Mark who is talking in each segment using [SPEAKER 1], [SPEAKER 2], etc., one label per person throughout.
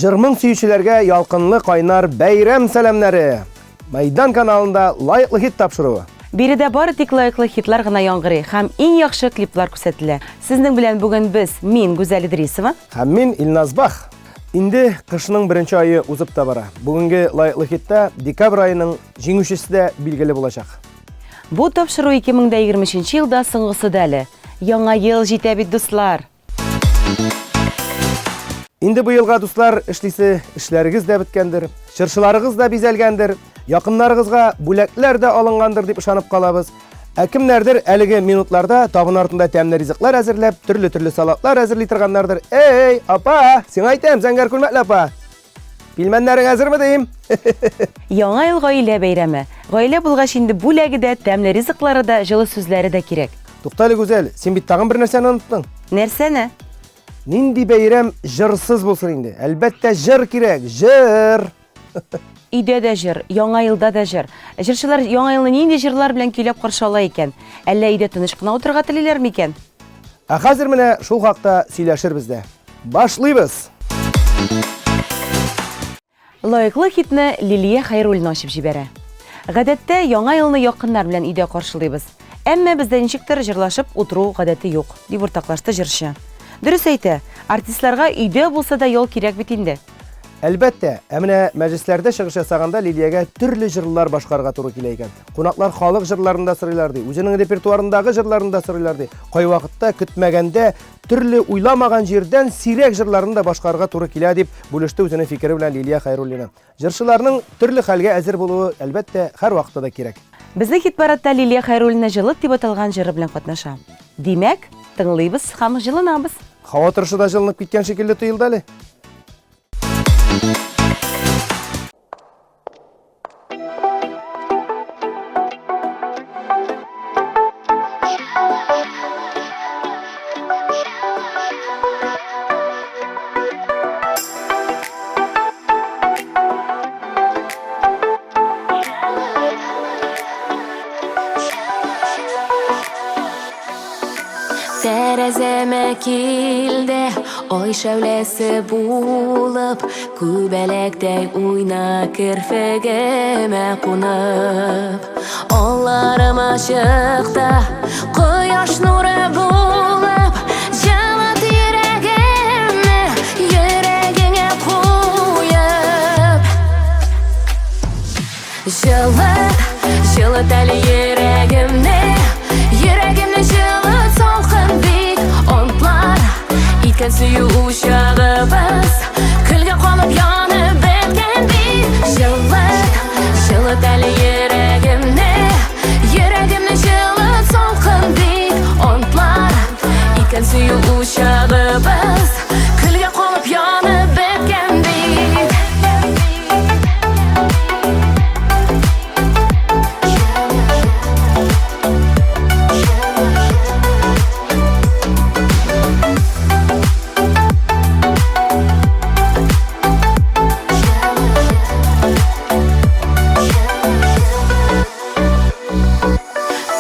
[SPEAKER 1] Жырмың сүйүчүлөргө ялкынлы кайнар бәйрәм сәламнары. Майдан каналында лайыклы хит тапшыруы.
[SPEAKER 2] Биредә бары тик лайыклы хитлар гына яңгырый һәм иң яхшы клиплар күрсәтелә. Сезнең белән бүген без, мин Гүзәл Идрисова
[SPEAKER 1] Һәм мин Илназ Бах. Инде кышның беренче айы узып та бара. Бүгенге лайыклы хитта декабрь айының җиңүчесе дә билгеле булачак.
[SPEAKER 2] Бу тапшыру 2023 елда соңгысы дәле. Яңа ел җитә бит, дуслар.
[SPEAKER 1] Инде бу елга, дуслар, эшләрегез дә беткәндер, чыршыларыгыз да бизәлгәндер, якыннарыгызга бүләкләр дә алынгандыр дип ышанып калабыз. Кемнәрдер әлеге минутларда табын артында тәмле ризыклар әзерләп, төрле салатлар әзерли торганнардыр. Эй, апа, сиңа әйтәм, зәңгәр күлмәкле апа. Пилмәннәрең әзерме дим?
[SPEAKER 2] Яңа ел гаилә бәйрәме. Гаилә булгач инде бүләге дә, тәмле ризыклары да, җылы сүзләре дә кирәк.
[SPEAKER 1] Туктале, Гүзәл, син бит тагын бер нәрсәне оныттың.
[SPEAKER 2] Нәрсәне?
[SPEAKER 1] Нинди бәйрәм җырсыз булсын инде? Әлбәттә, җыр кирәк, җыр.
[SPEAKER 2] Өйдә дә җыр, яңа елда да җыр. Җырчылар яңа елны нинди җырлар белән көйләп каршы ала икән? Әллә өйдә тыныч кына утырырга телиләр микән?
[SPEAKER 1] Хәзер менә шул хакта сөйләшербез дә. Башлыйбыз.
[SPEAKER 2] Лайыклы хитне Лилия Хәйруллина ачып җибәрә. Гадәттә, яңа елны якыннар белән өйдә каршылыйбыз. Әмма бездә ничектер җырлашып утыру гадәте юк, дип уртаклашты җырчы. Дөрес әйтә, артистларга өйдә булса да ял кирәк бит инде.
[SPEAKER 1] Әлбәттә, менә мәҗлесләрдә чыгыш ясаганда Лилиягә төрле җырлар башкарга туры килә икән. Кунаклар халык җырларында сырыйлар ди, үзенең репертуарындагы җырларында сырыйлар ди. Кай вакытта көтмәгәндә төрле уйламаган җирдән сирәк җырларын да башкарга туры килә дип бүлеште үзенең фикере белән Лилия Хәйруллина. Җырчыларның төрле хәлгә әзер булуы әлбәттә һәр вакытта да кирәк.
[SPEAKER 2] Безнең хит-парадта Лилия Хәйруллина җылы дип аталган җыры белән катнаша. Димәк, тыңлыйбыз һәм җылынабыз.
[SPEAKER 1] Һава торышы да җылынып киткән шикелле тоелды әле.
[SPEAKER 3] Тәрәзәмә килде, ой шәүләсе булып, күбәләктәй уйна керфегемә кунып. Алларыма чыкта, кояш нуры булып, җылыт йөрәгемне, йөрәгеңә куеп. Җылыт әле йөрәгемне, йөрәгемне җылыт салкын бит. Онтлар иткән сөю учагыбыз, көлгә калып янып беткән бит. Җылыт әле йөрәгемне, йөрәгемне җылыт салкын бит. Онтлар иткән сөю учагыбыз, көлгә калып янып беткән бит.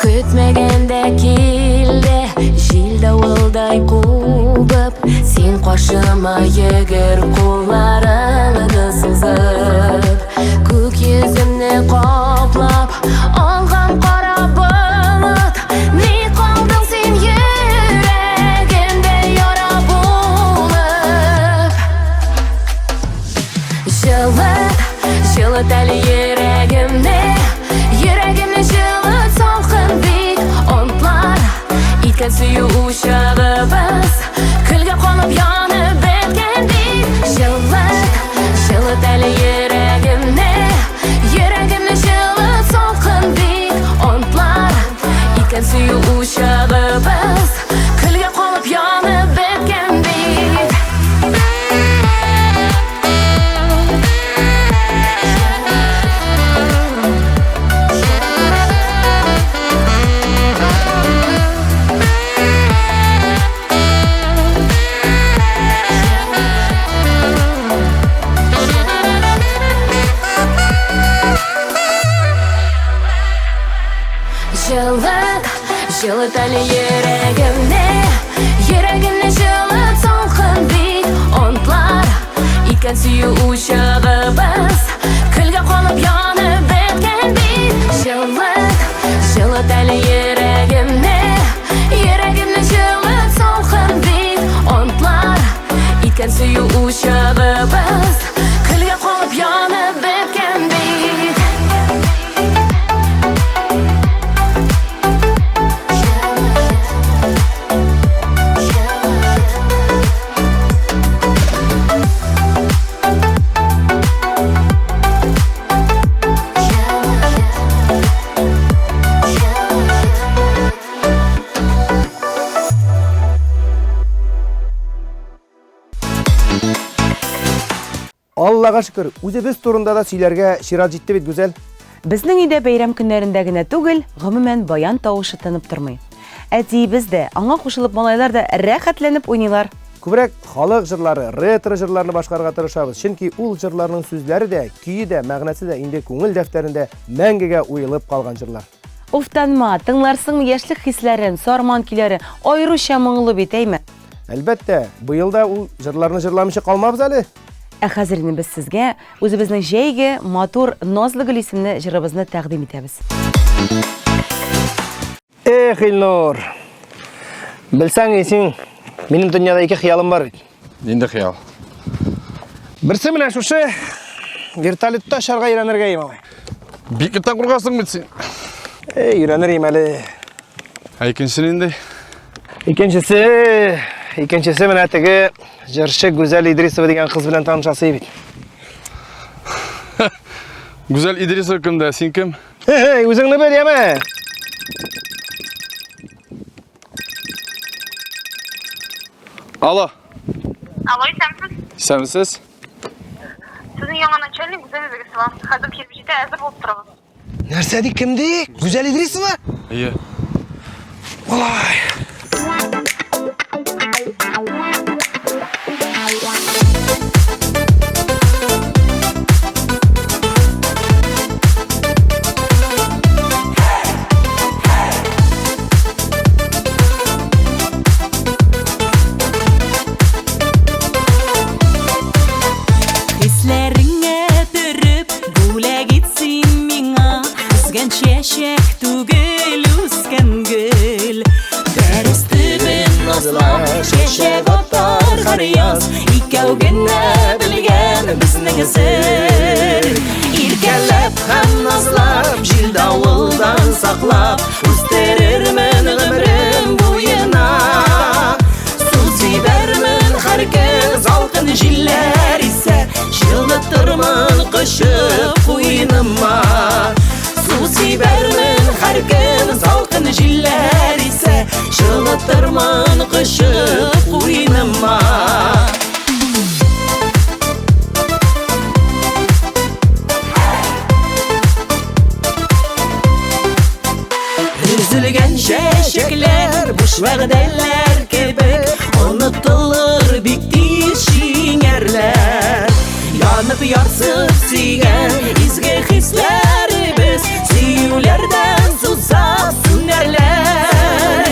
[SPEAKER 3] Көтмәгәндә килде, җил давылдай кубып, син каршыма йөгер кулларыңны сузып. Күк йөземне каплап алган кара болыт, ни калдың син йөрәгемдә яра булып. Җылыт әле йөрәгемне, йөрәгемне җылыт салкын бит. Онтлар иткән сөю учагыбыз, көлгә калып янып беткән бит. Җылыт әле йөрәгемне, йөрәгемне җылыт салкын бит. Онтлар иткән сөю учагыбыз, көлгә калып янып беткән бит. Җылыт әле йөрәгемне, йөрәгемне җылыт салкын бит. Онтлар Иткен сүйу ушығыбыз Күлге қолып янып біткен бит Жылыт әлі ерегімне Ерегімне жылыт солқын бит Онтлар Иткен сүйу ушығыбыз Күлге қолып янып біткен бит
[SPEAKER 1] Аллаға шүкір, үзебез турында да сөйләргә шират җитте бит гүзәл.
[SPEAKER 2] Безнең өйдә бәйрәм көннәрендә генә түгел, гомумән баян тавышы тынып тормый. Әтиебез дә, аңа кушылып малайлар да рәхәтләнеп уйныйлар.
[SPEAKER 1] Күбрәк халык җырлары, ретро җырларны башкарга тырышабыз, чөнки ул җырларның сүзләре дә, көе дә, мәгънәсе дә инде күңел дәфтәрендә мәңгегә уелып калган җырлар.
[SPEAKER 2] Уфтанма, тыңларсың яшьлек хисләрен, сарман көйләре, аеруча моңлы бит әйме.
[SPEAKER 1] Әлбәттә, быел да ул җырларны җырламыйча калмабыз әле.
[SPEAKER 2] Ә хәзер инде без сезгә үзебезнең җәйге, матур, назлы гөл исемле җырыбызны тәкъдим итәбез.
[SPEAKER 1] Эх, Илнур. Белсәң, син минем дөньяда ике хыялым бар бит.
[SPEAKER 4] Нинди хыял?
[SPEAKER 1] Берсе менә шушы вертолетта очарга өйрәнергә ималай.
[SPEAKER 4] Бик тә куркасың бит син.
[SPEAKER 1] Өйрәнерим әле.
[SPEAKER 4] Ә икенчесе нинди?
[SPEAKER 1] Икенчесе менә теге җырчы Гүзәл Идрисова дигән кыз белән танышасы бит.
[SPEAKER 4] Гүзәл Идрисова кемдә, син кем?
[SPEAKER 1] Үзеңне бел, яме.
[SPEAKER 4] Алло,
[SPEAKER 5] Алло, исәмсез?
[SPEAKER 4] сәмсез?
[SPEAKER 5] Сезнең яңа начальник Гүзәл Идрисова. Хәзер килеп җитә, әзер булып торабыз.
[SPEAKER 1] Нәрсә ди, кемди? Гүзәл Идрисова?
[SPEAKER 4] Ие.
[SPEAKER 1] Алай.
[SPEAKER 3] Хисләреңә төреп, бүләк итсин миңа Үскән чәчәк түгел, үскән гөл Дәрес төбен назлап, чәчәк атар һәр яз Икәү генә белгән безнең сер Иркәләп һәм назлап, җил давылдан саклап Үстерермен гомрем буена Су сибәрмен һәр көн салкын җилләр исә Жылытырмын кышып куйныма Су сибәрмен һәр көн салкын җилләр исә Жылытырмын кышып куйныма Üzülgən çəçəklər, boş vəğdələr kebek Unutulur bik tez şiңərlər Yanıb yarsıb сөйгән изге хисләребез Сөюләрдән сузап сүнәрләр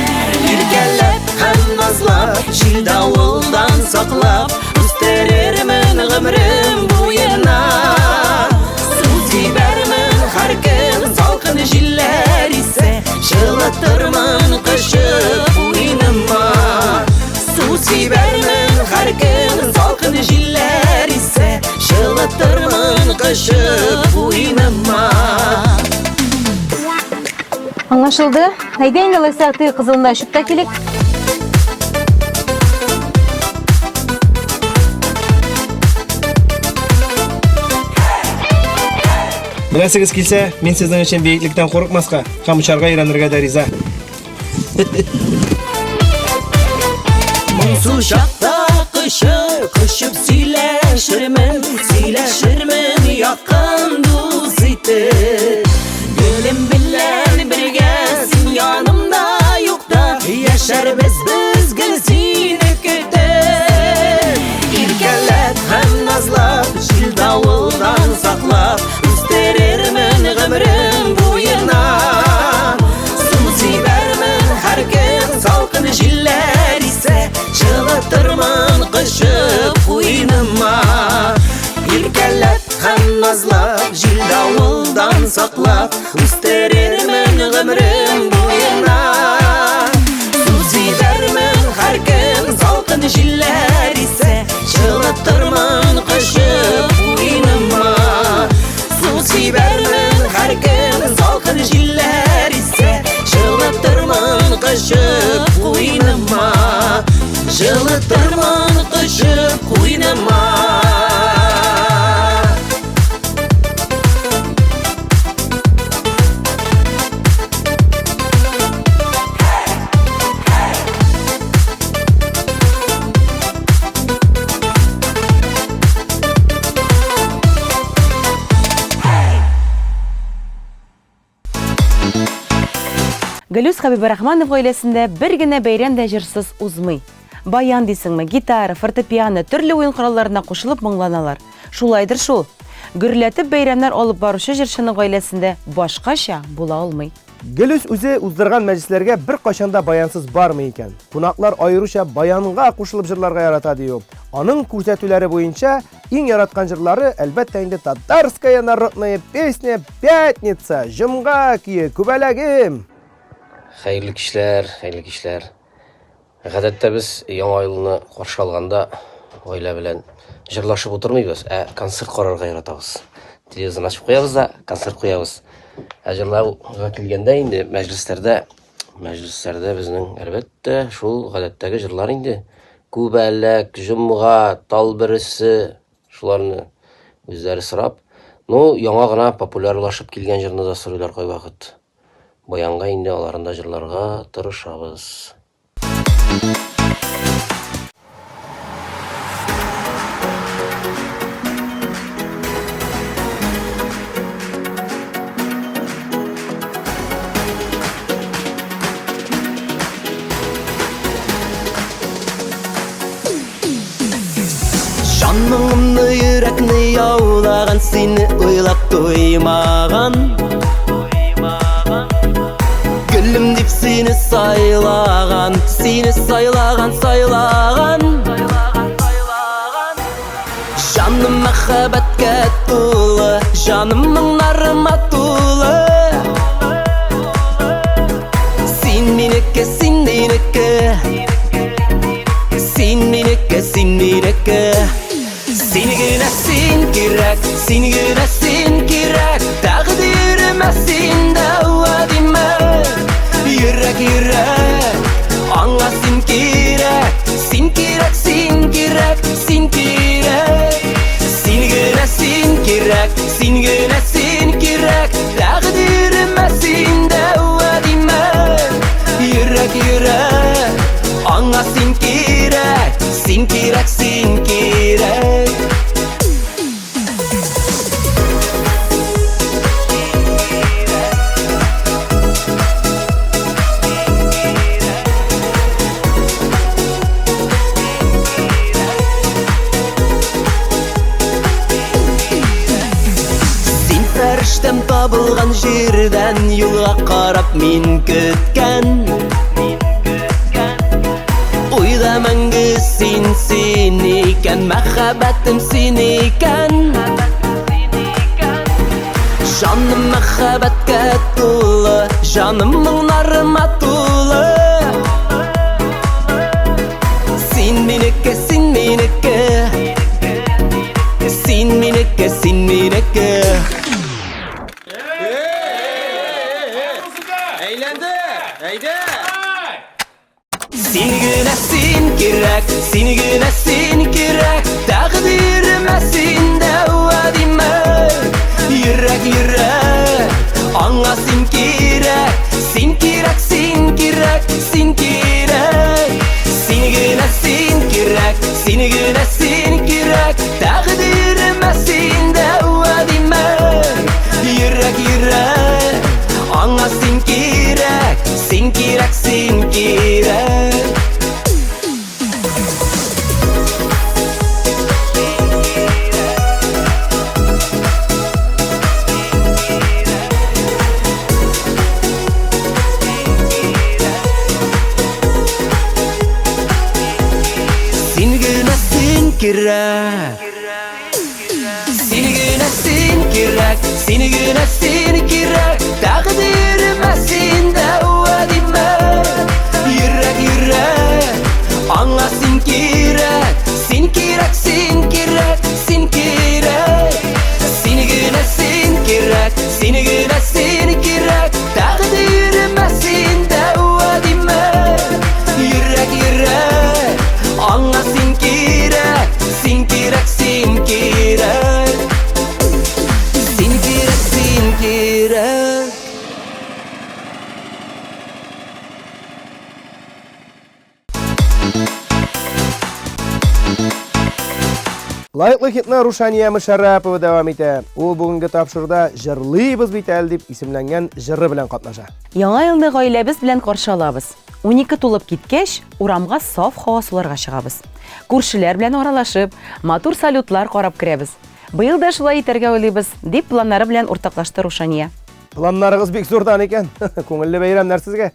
[SPEAKER 3] Иркәләп һәм назлап, җил давылдан саклап Үстерермен гомрем буена Су сибәрмен һәр көн салкын җилләр исә Жылытырмын кышып уйныма Су сибәрмен һәр көн салкын җилләр исә Жылытырмын кышып уйныма
[SPEAKER 2] Аңлашылды. Әйдә инде лайсакты кызылында очып та килик.
[SPEAKER 1] Беләсегез килсә, мин сезнең өчен бейеклектән курыкмаска, һәм очарга өйрәнергә дә риза.
[SPEAKER 3] Моңсу чакта кышып сөйләшермен якын дус итеп Гөлем белән бергә син янымда юкта Яшәрбез без гел сине көтеп Иркәләп һәм назлап, җил давылдан саклап Үстерермен гомрем буена Су сибәрмен һәр көн салкын җилләр исә Жылытырмын кышып куйныма
[SPEAKER 2] Гөлүс Хабибрахманов гаиләсендә бер генә бәйрәм дә җырсыз узмый. Баян дисеңме, гитара, фортепиано, төрле уен коралларына кушылып моңланалар. Шулайдыр шул. Гөрләтеп бәйрәмнәр алып баручы җырчының гаиләсендә башкача була алмый.
[SPEAKER 1] Гөлүс үзе уздырган мәҗлесләргә бер качанда баянсыз бармый икән. Кунаклар аеруча баянга кушылып җырларга ярата ди ул. Аның күрсәтүләре буенча иң яраткан җырлары әлбәттә инде татарская народная песня «Пятница», «Җомга кие», «Күбәләгем».
[SPEAKER 6] Хәерле кичләр. Гадәттә без яңа елны каршы алганда гаилә белән җырлашып утырмыйбыз, концерт карарга яратабыз. Телевизорны ачып куябыз да, концерт куябыз. Җырлауга килгәндә инде мәҗлесләрдә безнең әлбәттә шул гадәттәге җырлар инде. Күбәләк, җомга, тал берсе, шуларны үзләре сырап, яңа гына популярлашып килгән җырны да сыйлар кайвакыт. Баянга инде аларында җырларга тырышабыз.
[SPEAKER 3] Жанымны, йөрәкне яулаган, сине уйлап туймаган. Гөлем дип сине сайлаган, Жаным мәхәббәткә тулы, жаным моңнарыма тулы. Син минеке, син минеке, син минеке, син минеке. Син генә син кирәк, син генә син кирәк. Тәкъдиремә син дәвадимә. Йөрәк, аңа син кирәк, син кирәк, син кирәк, син кирәк. Син генә син кирәк, син генә син кирәк. Тәкъдиремә син дәвадимә. Йөрәк, аңа син кирәк, син кирәк, син кирәк. Фәрештәм табылган җирдән, юлга карап мин көткән. Уйда мәңге син икән, мәхәббәтем син икән. Жаным мәхәббәткә тулы, жаным моңнарыма тулы. Син минеке, син минеке, син минеке, син минеке. Син генә син кирәк, син генә син кирәк. Тәкъдиремә син дәвадимә. Йөрәк, аңа син кирәк, син кирәк, син кирәк, син кирәк. Син генә син кирәк, син генә син кирәк. Тәкъдиремә син дәвадимә. Йөрәк, аңа син кирәк, син кирәк, син кирәк. Син генә син кирәк, син генә син кирәк, син генә син кирәк. Тәкъдиремә син дәвадимә. Йөрәк, аңа син кирәк, син кирәк, син кирәк, син кирәк. Син генә син кирәк, син генә син кирәк. Тәкъдиремә син дәвадимә. Йөрәк, аңа син кирәк, син кирәк, син кирәк. Син кирәк, син кирәк.
[SPEAKER 1] Лайыклы хитны Рушания Мушаррапова дәвам итә. Ул бүгенге тапшыруда "Җырлыйбыз бит әле" дип исемләнгән җыры белән катнаша.
[SPEAKER 2] Яңа елны гаиләбез белән каршы алабыз. 12 тулып киткәч, урамга саф һава суларга чыгабыз. Күршеләр белән аралашып, матур салютлар карап керәбез. Быел да шулай итәргә уйлыйбыз, дип планнары белән уртаклашты Рушания.
[SPEAKER 1] Планнарыгыз бик зурдан икән. Күңелле бәйрәмнәр сезгә.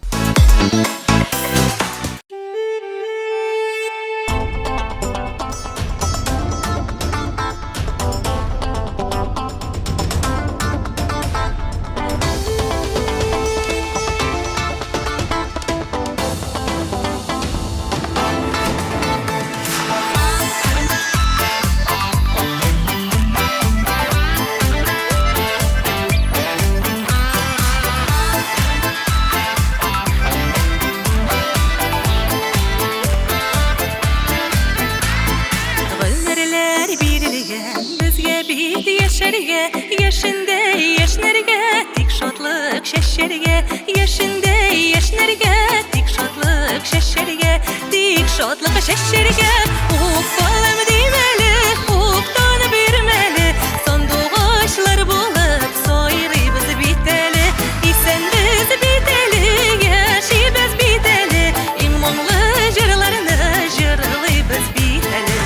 [SPEAKER 7] Гөлләрләр бирелгән безгә бит яшәргә, яшендә яшнәргә, тик шатлык чәчәргә, яшендә яшнәргә, тик шатлык чәчәргә, тик шатлык чәчәргә. Уфалым димәле, уфтаны бирмәле, сандугачлар булып сайрыйбыз бит әле, исәнбез бит әле, яшибез бит әле, иң моңлы җырларны җырлыйбыз бит әле.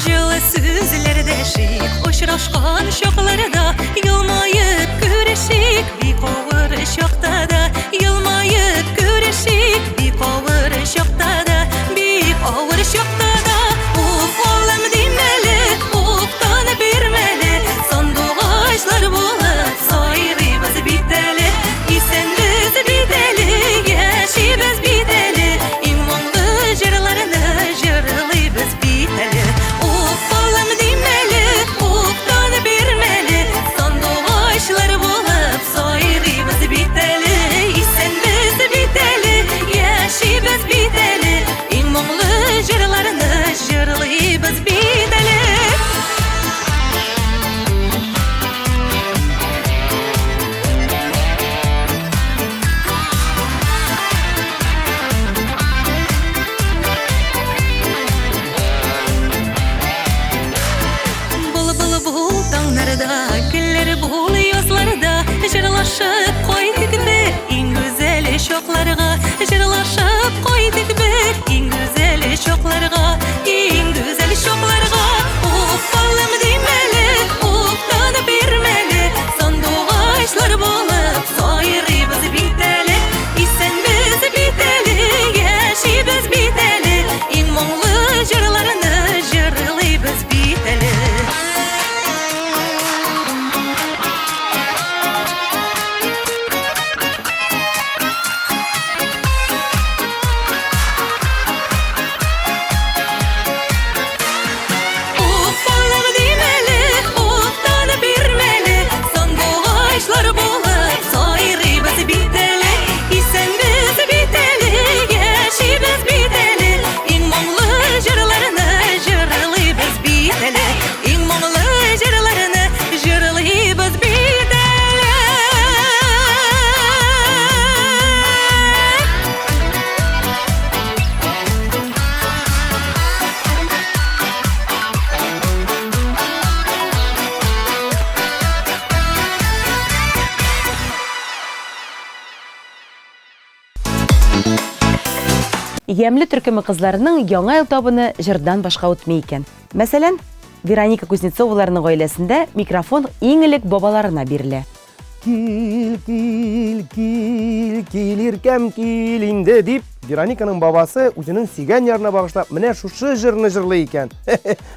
[SPEAKER 7] Җылы сүзләр дәшик, очрашкан чакларда, елмаеп күрешик, бик авыр чакта да, елмаеп күрешик, бик авыр чакта да, бик авыр чакта да. Уфалым димәле, уфтаны бирмәле, сандугачлар булып сайрыйбыз бит әле, исәнбез бит әле, яшибез бит әле, иң моңлы җырларны җырлыйбыз бит әле. Уфалым димәле, уфтаны бирмәле, сандугачлар булып сайрыйбыз бит әле, исәнбез бит әле, яшибез бит әле, иң моңлы җырларны җырлыйбыз бит әле. Бул таңнарда, гөлләр бул язларда, җырлашып кайтык бер иң гүзәл чакларга, җырлашып кайтык бер иң гүзәл чакларга, иң гүзәл чакларга. Уфалым димәле, уфтаны бирмәле, сандугачлар булып сайрыйбыз бит әле, исәнбез бит әле, яшибез бит әле, иң моңлы җырларны җырлыйбыз бит әле. Уфалым димәле, уфтаны бирмәле, сандугачлар булып сайрыйбыз бит әле, исәнбез бит әле, яшибез бит әле, иң моңлы җырларны җырлыйбыз бит әле, иң моңлы җырларны җырлыйбыз бит әле.
[SPEAKER 2] Ямле төркеме кызларының яңа ел табыны җырдан башка үтмәй икән. Мәсәлән, Вероника Кузнецоваларның гаиләсендә микрофон иң элек бабаларына бирелә.
[SPEAKER 1] Кил, кил, кил, кил, иркәм, кил инде дип, Верониканың бабасы үзенең сөйгән ярына багышлап менә шушы җырны җырлый икән.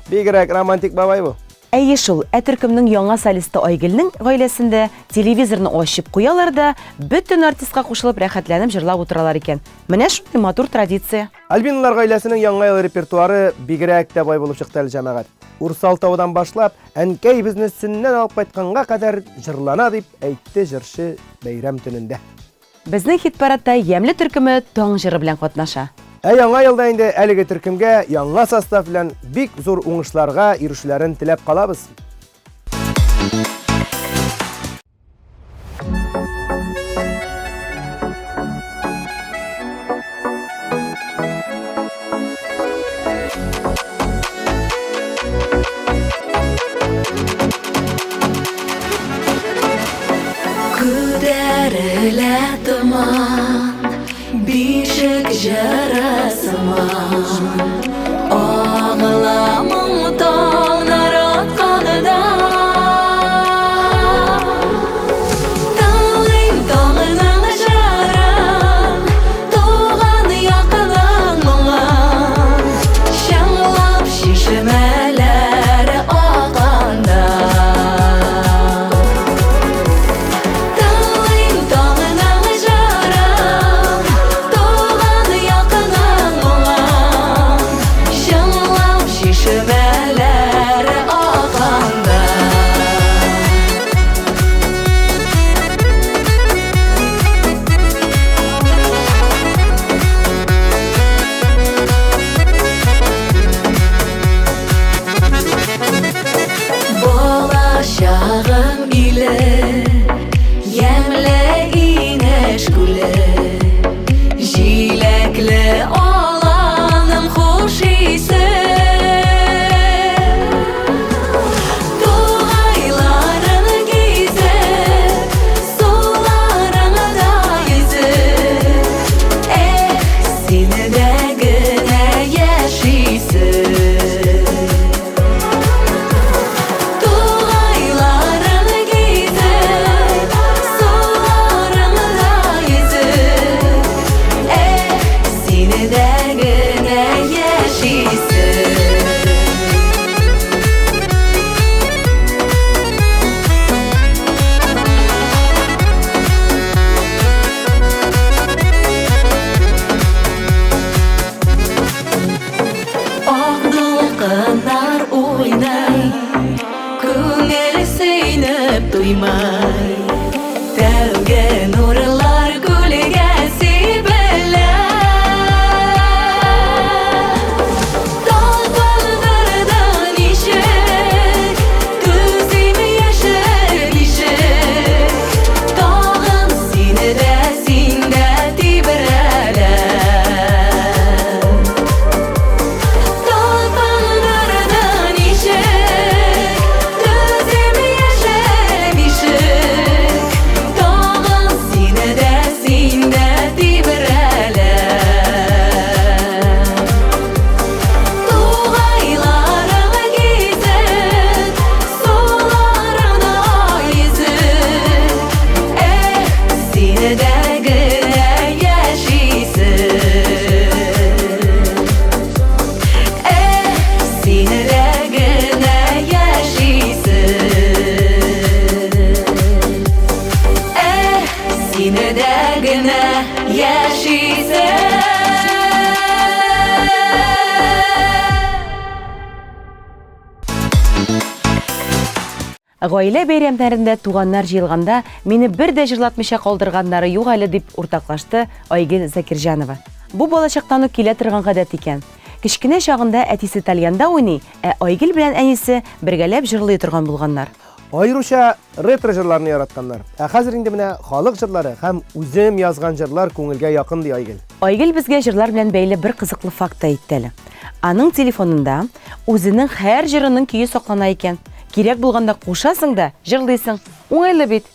[SPEAKER 1] Бигрәк романтик бабай бу.
[SPEAKER 2] Әйе шул, төркемнең яңа солисты Айгөлнең гаиләсендә телевизорны ачып куялар да, бөтен артистка кушылып рәхәтләнеп җырлап утыралар икән. Менә шундый матур традиция.
[SPEAKER 1] Альбиналар гаиләсенең яңа ел репертуары бигрәк тә бай булып чыкты әле җәмәгать. Урсалтаудан башлап, әнкәй безне сөннән алып кайтканга кадәр җырлана дип әйтте җырчы бәйрәм төнендә.
[SPEAKER 2] Безнең хит-парадта Ямле төркеме таң җыры белән катнаша.
[SPEAKER 1] Ә яңа елда инде әлеге төркемгә яңа состав белән бик зур уңышларга ирешүләрен теләп калабыз.
[SPEAKER 7] Күтәрелә томан, бишек жарасыман, ағыламың таңнар атқанында. Таңың таңыңнан жарам, туған яқының мұңан, шаңлап шешімәләрі ағанда. Болашағым илі, емлі инеш күлі, жиләклі аланым хуш исе. Туғайларын кезіп, суларыңда yüzіп, сені де гіне яшисің. Aqdolqanlar o'ynay, ko'ngil seynib to'ymay, tavga nurlar gulga sepilar. Tolqonlardan eshik, ko'zim yashil eshik, tog'im senida senda tebiralar.
[SPEAKER 2] Гаилә бәйрәмнәрендә туганнар җыелганда мине бер дә җырлатмыйча калдырганнары юк әле дип уртаклашты Айгөл Закирҗанова. Бу балачактан ук килә торган гадәт икән. Кичкенә чагында әтисе тальянда уйный, ә Айгөл белән әнисе бергәләп җырлый торган булганнар.
[SPEAKER 1] Айрыша ретро җырларны яратканнар. Ә хәзер инде менә халык җырлары һәм үзем язган җырлар күңелгә якын ди Айгөл.
[SPEAKER 2] Айгөл безгә җырлар белән бәйле бер кызыклы факт әйтте әле. Аның телефонында үзенең һәр җырының көе саклана икән. Кирәк булганда кушасың да җырлыйсың. Уңайлы бит.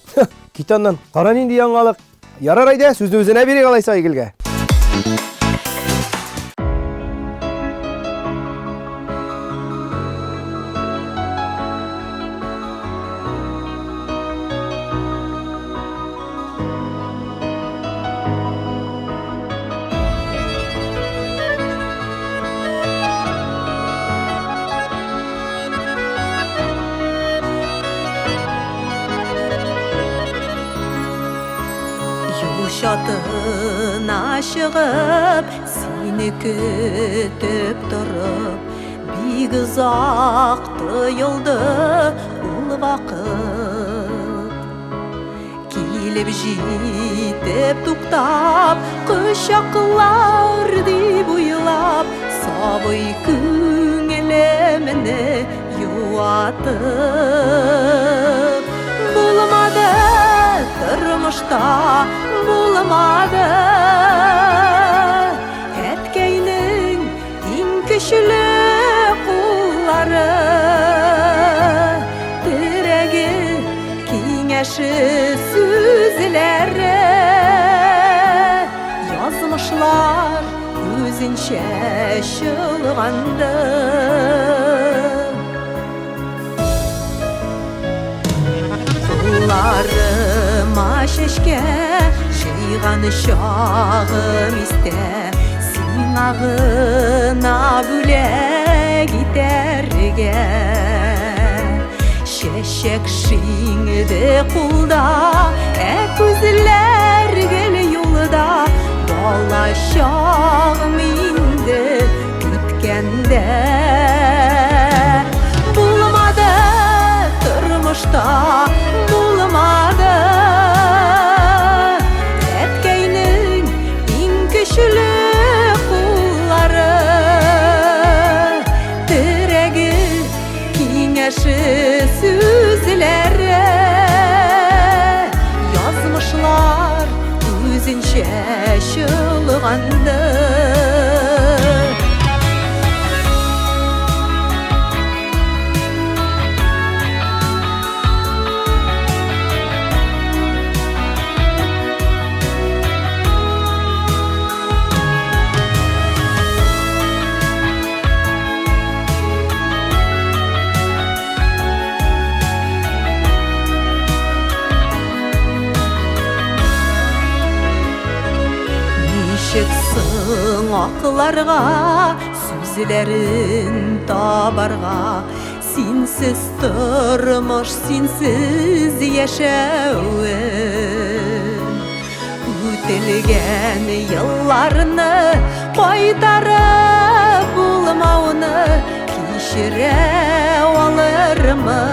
[SPEAKER 1] Китаннан кара нинди яңалык. Ярар әйдә, сүзне үзенә бирик алайса Айгөлгә.
[SPEAKER 7] Шатына шығып, сені күтіп тұрып, бик ұзақ тойылды ол вақыт. Келіп жетіп туқтап, құшақлар деп ойлап, сабый көңілімні юатып. Болмады тұрмышта, болмады әткәйнең иң көчле сүзләре язмышлар үзенчә чылганды. Кулларыма чәчкә җыйган чагым истә, сиңа гына бүләк итәргә. Чәчәк шиңде кулда, күзләр гел юлда, бала чагым инде көткәндә. Булмады тормышта, булмады әткәйнең иң көчле куллары, терәге киңәше сүзләре язмышлар үзенчә чылганды. Ничексің ақларға, сүзләрін табарға, синсіз тұрмыш, синсіз яшәуін. Үтелген елларны қайтарып булмауны кешірә алырмы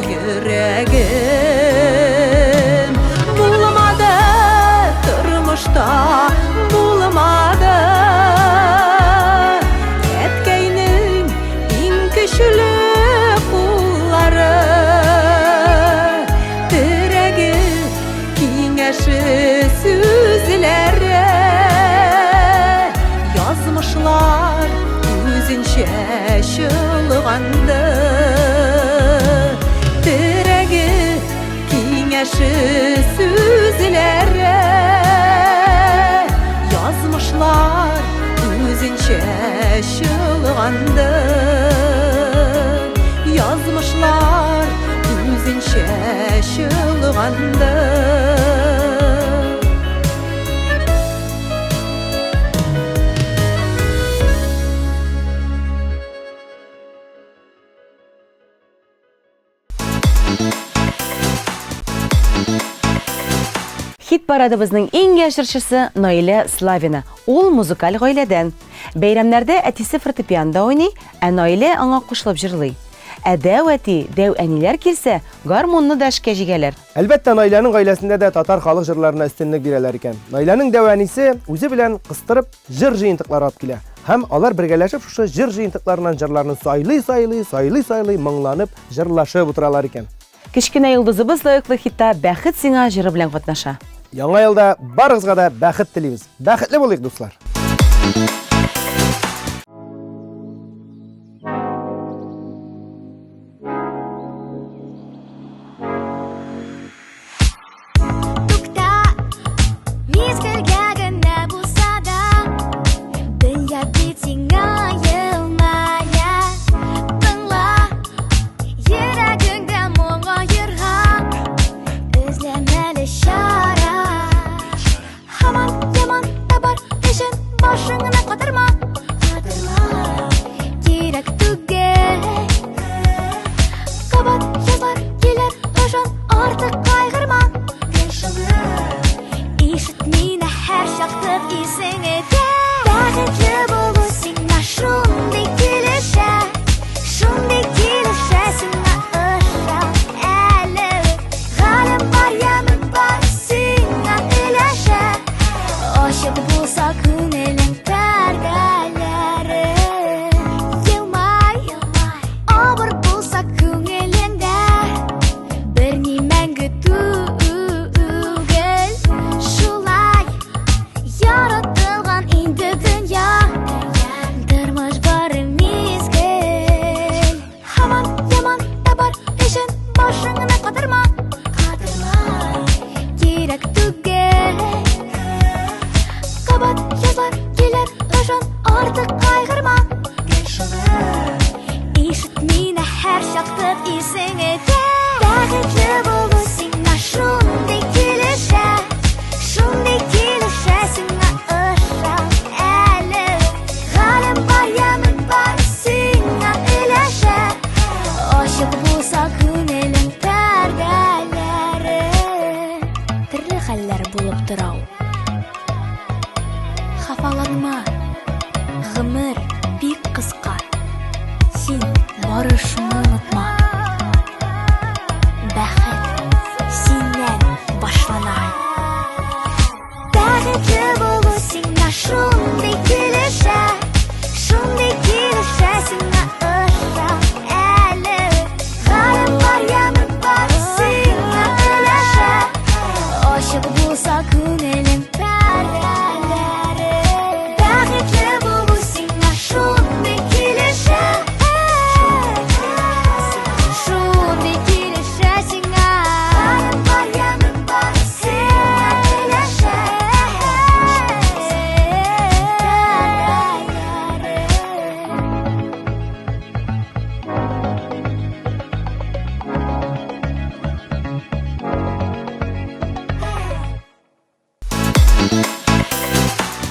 [SPEAKER 7] йөрәгем. Булмады тормышта, булмады әткәйнең иң көчле куллары, терәге киңәше сүзләре язмышлар үзенчә чылганды. Терәге киңәше сүзләре язмышлар үзенчә чылганды. Язмышлар үзенчә чылганды.
[SPEAKER 2] Хит парадыбызның иң яшырчысы Наилә Славина. Ул музыкаль гаиләдән. Бәйрәмнәрдә әтисе фортепианда уйный, ә Наилә аңа кушылып җырлый. Дәү әти, дәү әниләр килсә, гармунны да эшкә җигәләр.
[SPEAKER 1] Әлбәттә, Наиләнең гаиләсендә дә татар халык җырларына өстенлек бирәләр икән. Наиләнең дәү әнисе үзе белән кыстырып җыр җыентыклары алып килә. Һәм алар бергәләшеп шушы җыр җыентыкларынан җырларны сайлый, моңланып, җырлашып утыралар икән.
[SPEAKER 2] Кечкенә йолдызыбыз лаеклы хитта «Бәхет сиңа» җыры белән катнаша.
[SPEAKER 1] Яңа елда барыгызга да бәхет телибез. Бәхетле булыйк, дуслар.
[SPEAKER 8] Yaman, yaman, tabar, eşin başına барышыңны онытма. Бәхет синнән башлана. Бәхетле булу сиңа шундый килешә, шундый килешә сиңа ыша. Әле гаем бар, ямын бар, сиңа өләшә. Ашык булса күңелем пәрдәләре. Бәхетле булу сиңа шундый килешә, шундый килешә сиңа. Гаем бар, ямын бар, сиңа өләшә.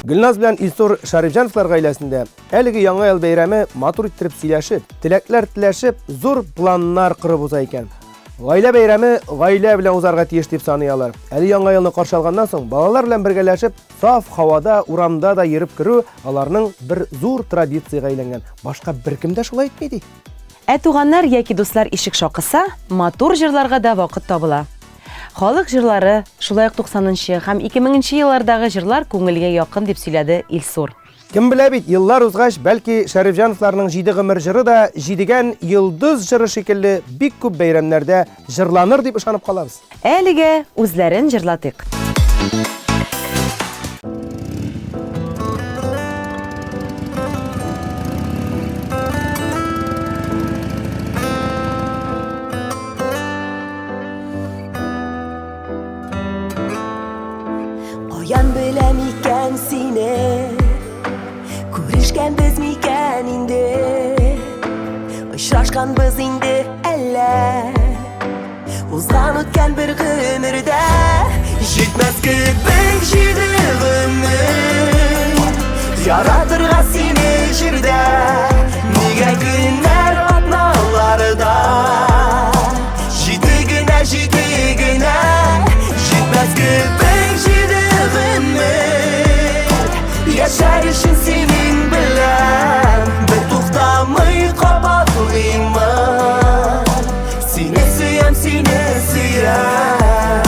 [SPEAKER 1] Гөлназ белән Илсур Шарифҗановлар гаиләсендә әлеге яңа ел бәйрәме матур иттереп сөйләшеп, теләкләр теләшеп, зур планнар корып уза икән. Гаилә бәйрәме гаилә белән узарга тиеш дип саныйлар. Әле яңа елны каршы алганнан соң балалар белән бергәләшеп, саф һавада, урамда да йөреп керү аларның бер зур традициягә әйләнгән. Башка беркем дә шулай итми ди.
[SPEAKER 2] Туганнар яки дуслар ишек шакыса, матур җырларга да вакыт табыла. Халык җырлары, шулай ук 90-нчы һәм 2000-нче еллардагы җырлар күңелгә якын дип сөйләде Илсур.
[SPEAKER 1] Кем белә бит, еллар узгач, бәлки Шәрифҗановларның 7 гомер җыры да 7гән йолдыз җыры шикелле бик күп бәйрәмнәрдә җырланыр дип ышанып калабыз.
[SPEAKER 2] Әлегә үзләрен җырлатыйк.
[SPEAKER 7] Аян беләм икән сине, күрешкәнбез микән инде, очрашканбыз инде әллә, узган үткән бер гомердә, җитмәс кебек 7 гомер, яратырга сине җирдә, нигә көннәр атналарда, 7 генә, җитмәс кебек 7 Яшәр өчен синең белән бер туктамый кабатлыймын. Сине сөям, сине сөям.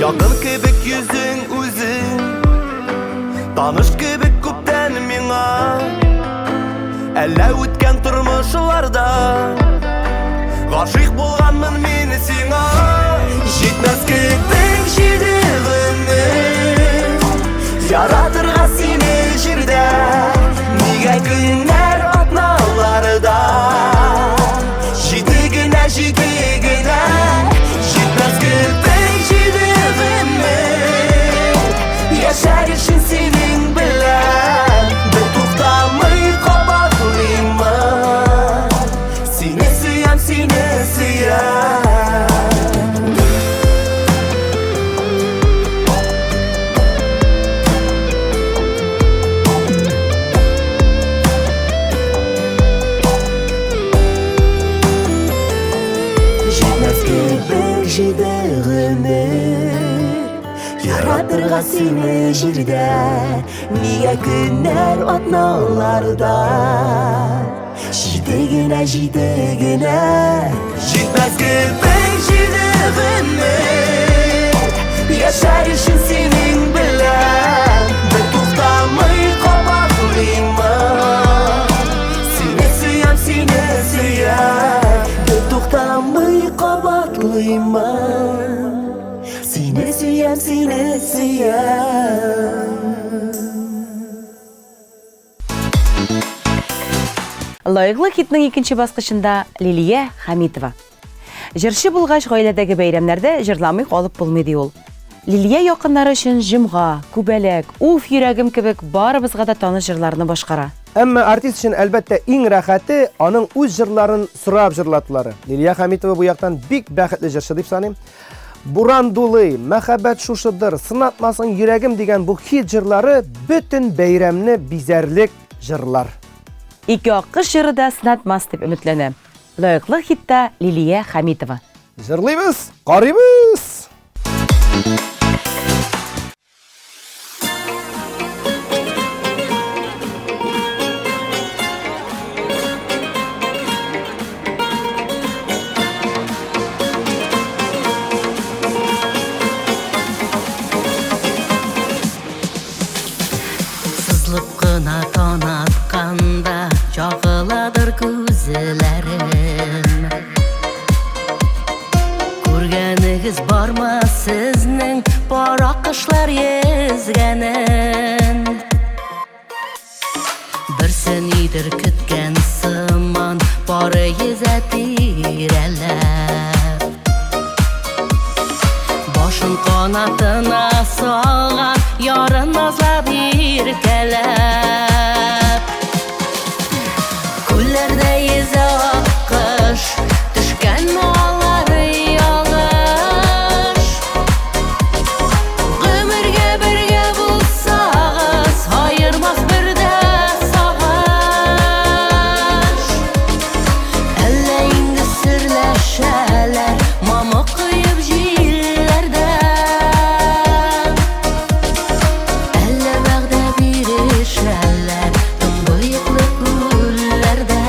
[SPEAKER 7] Якын кебек йөзең үзең, таныш кебек күптән миңа, әллә үткән тормышларда гашыйк булганмын мин сиңа. Җитмәс кебек 7 гомер, яратырга сине җирдә, нигә көннәр атналарда, 7 генә, җитмәс кебек 7 гомер, яшәр өчен синең белән бер туктамый кабатлыймын. Сине сөям, сине сөям. Җитмәс кебек 7 гомер, яратырга сине җирдә, нигә көннәр атналарда, 7 генә, җитмәс кебек 7 гомер, яшәр өчен синең белән бер туктамый кабатлыймын. Сине сөям, сине сөям, бер туктамый кабатлыймын. Сине сөям, сине сөям.
[SPEAKER 2] Лайыклы хитнең икенче баскычында Лилия Хамитова. Җырчы булгач гаиләдәге бәйрәмнәрдә җырламый калып булмый ди ул. Лилия якыннары өчен җомга, күбәләк, уф йөрәгем кебек барыбызга да таныш җырларны башкара.
[SPEAKER 1] Әмма артист өчен әлбәттә иң рәхәте аның үз җырларын сорап җырлатулары. Лилия Хамитова бу яктан бик бәхетле җырчы дип саныйм. Буран дулый, мәхәббәт шушыдыр, сынатмасын йөрәгем дигән бу хит җырлары бөтен бәйрәмне бизәрлек җырлар.
[SPEAKER 2] Ике аккыш җыры да сынатмас дип өметләнә. Лайыклы хитта Лилия Хамитова.
[SPEAKER 1] Жырлыйбыз, карыйбыз.
[SPEAKER 7] Сызлып кына таң атканда чагыладыр күзләрем. Күргәнегез бармы сезнең бара кышлар езгәнен? Берсен идер көткән сыман бары езә тирәләп. Башын канатына салган ярын назлап иркәләп. Күлләрдә йөзә аккош, төшкән маллары ялгыш. Гомергә бергә булсагыз, аермас бердә сагыш. Әллә инде серләшәләр, мамык коеп җилләрдә. Әллә вәгъдә бирешәләр, тынбыйклы күлләрдә.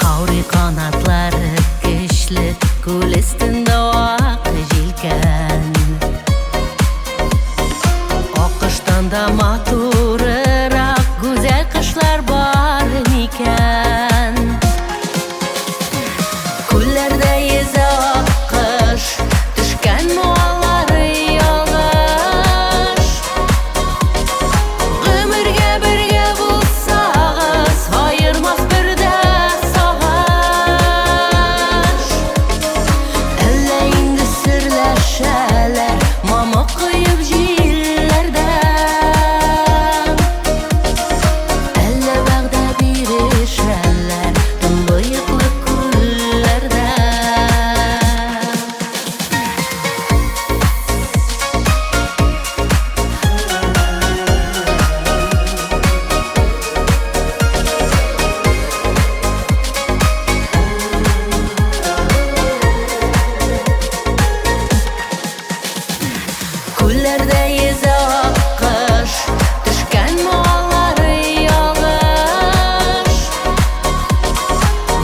[SPEAKER 7] Каурый канатлары көчле, күл өстендә ак җилкән. Акыштан да матурырак гүзәл кышлар бар микән? Күлләрдә йөзә аккош, төшкән маллары ялгыш. Гомергә бергә булсагыз, аермас бердә сагыш. Әллә инде серләшәләр, мамык коеп җилләрдә. Әллә вәгъдә бирешәләр, тынбыйклы күлләрдә. Күлләрдә йөзә аккош, төшкән маллары ялгыш.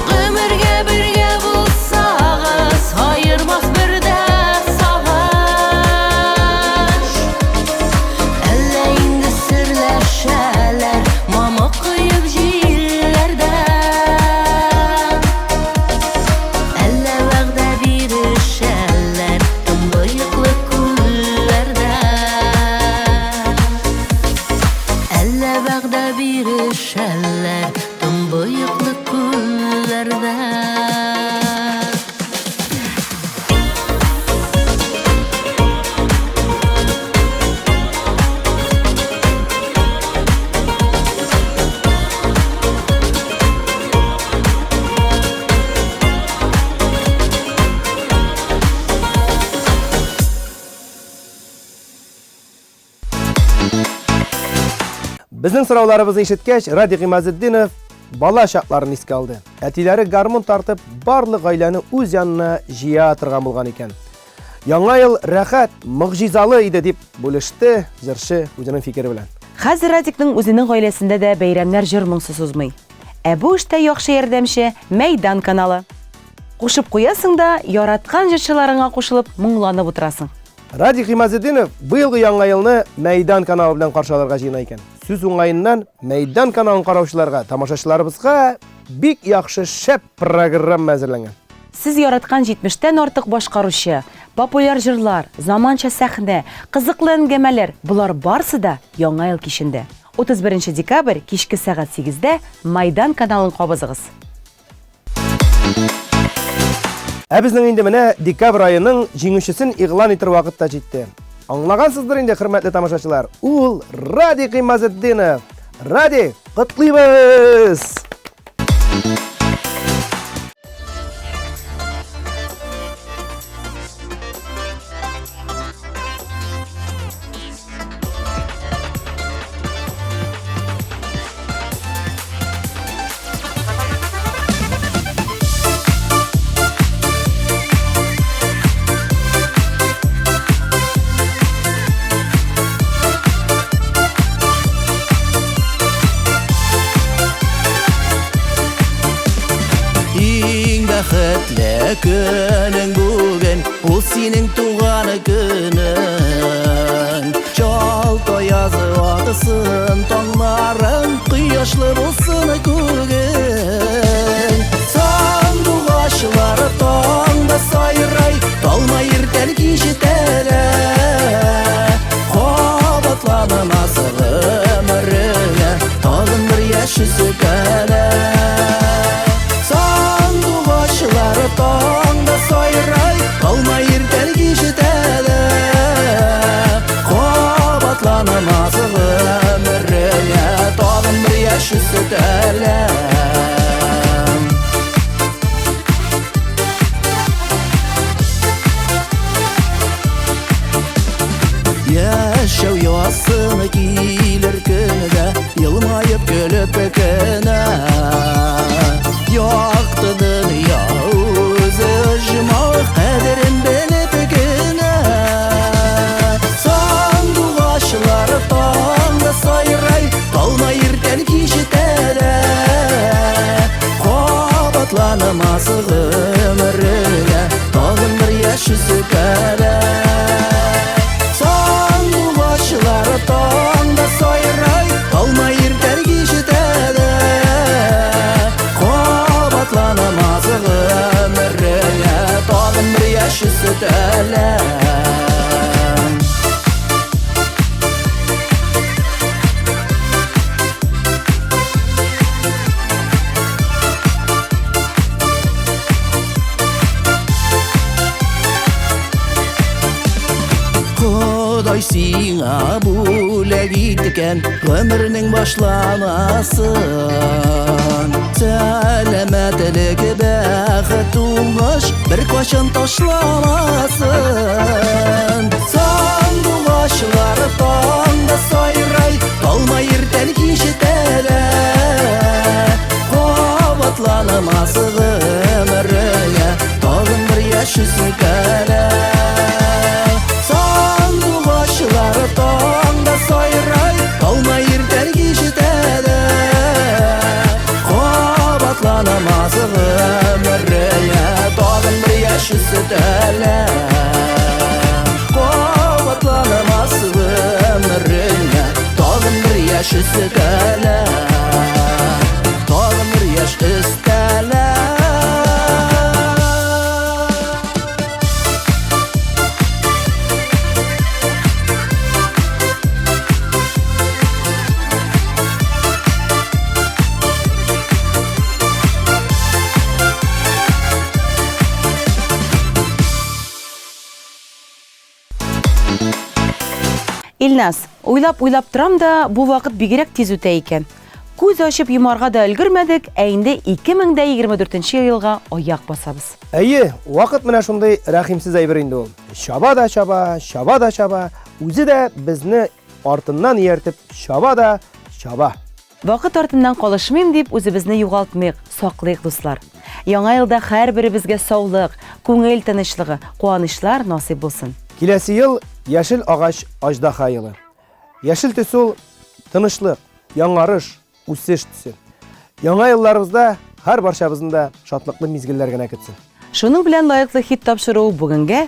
[SPEAKER 7] Гомергә бергә булсагыз, аермас бердә сагыш. Әллә инде серләшәләр, мамык коеп җилләрдә. Әллә вәгъдә бирешәләр, тынбыйклы күлләрдә. Әллә вәгъдә бирешәләр, тынбыйклы күлләрдә.
[SPEAKER 1] Безнең сорауларыбызны ишеткәч, Ради Гыймазетдинов бала чакларын искә алды. Әтиләре гармун тартып, барлык гаиләне үз янына җыя торган булган икән. Яңа ел рәхәт, мөгъҗизалы иде дип бүлеште җырчы үзенең фикере белән.
[SPEAKER 2] Хәзер Радикның үзенең гаиләсендә дә бәйрәмнәр җыр-моңсы сузмый. Бу эштә яхшы ярдәмче Мәйдан каналы. Кушып куясың да, яраткан җырчыларыңа кушылып, моңланып утырасың.
[SPEAKER 1] Ради Гыймазетдинов быелгы яңа елны Мәйдан каналы белән каршыларга җыена икән. Сүз уңаеннан Мәйдан каналын караучыларга, тамашачыларыбызга бик яхшы шәп программа әзерләнгән.
[SPEAKER 2] Сез яраткан 70тән артык башкаручы, популяр җырлар, заманча сәхнә, кызыклы әңгәмәләр – булар барысы да яңа ел кичендә. 31 декабрь кичке сәгать 8-дә Мәйдан каналын кабызыгыз.
[SPEAKER 1] Безнең инде менә декабрь айының җиңүчесен игълан итер вакыт та җитте. Аңлагансыздыр инде, хөрмәтле тамашачылар, ул Ради Гыймазетдинов. Ради, котлыйбыз!
[SPEAKER 3] Иң бәхетле көнең бүген, ул синең туган көнең. Жалта язы атысын, таңнарың кояшлы булсын күгең. Сандугачлар таңда сайрай, талмай иртән кичетәлә. Кабатланмас гомереңә, тагын бер яшь үсәлә. Сандугачлар таңда сайрай, талмай иртән кичетәлә. Кабатланмас гомереңә, тагын бер яшь үсәлә. Яшәү ясыны килер көнедә, елмаеп көлеп кенә. Якты дөнья үзе җыма, кадерен белеп кенә. Сандугачлар таңда сайрай, талмай иртән кичетәлә. Кабатланмас гомереңә, тагын бер яшь үсәлә. Сандугачлар таңда сайрай, талмай иртән кичетәлә. Кабатланмас гомереңә, тагын бер яшь үсәлә. Ходай сиңа бүләк иткән гомернең башламасын. Сәламәтлек, бәхет, уңыш бер качан ташламасын. Сандугачлар таңда сайрай, талмай иртән кичетәлә. Кабатланмас гомереңә, тагын бер яшь үсәлә. Сандугачлар таңда сайрай, талмай иртән кичетәлә. Кабатланмас гомереңә, тагын бер яшь үсәлә. Кабатланмас гомереңә, тагын бер яшь үсәлә. Тагын бер яшь үсәлә.
[SPEAKER 2] Илназ, уйлап торам да, бу вакыт бигрәк тиз үтә икән. Күз ачып йомарга да өлгермәдек, ә инде 2024 елга аяк басабыз.
[SPEAKER 1] Әйе, вакыт менә шундый рәхимсез әйбер инде ул. Чаба да чаба, чаба да чаба, үзе дә безне артыннан ияртеп чаба да чаба.
[SPEAKER 2] Вакыт артыннан калышмыйм дип үзебезне югалтмыйк, саклыйк дуслар. Яңа елда һәрберебезгә саулык, күңел тынычлыгы, куанычлар насыйп булсын.
[SPEAKER 1] Киләсе ел яшел агач аждаха елы. Яшел төсү тынычлык, яңарыш, үсеш төсе. Яңа елларыбызда һәр барчабызның да шатлыклы мизгелләр генә көтсен.
[SPEAKER 2] Шуның белән лайыклы хит тапшыру бүгенгә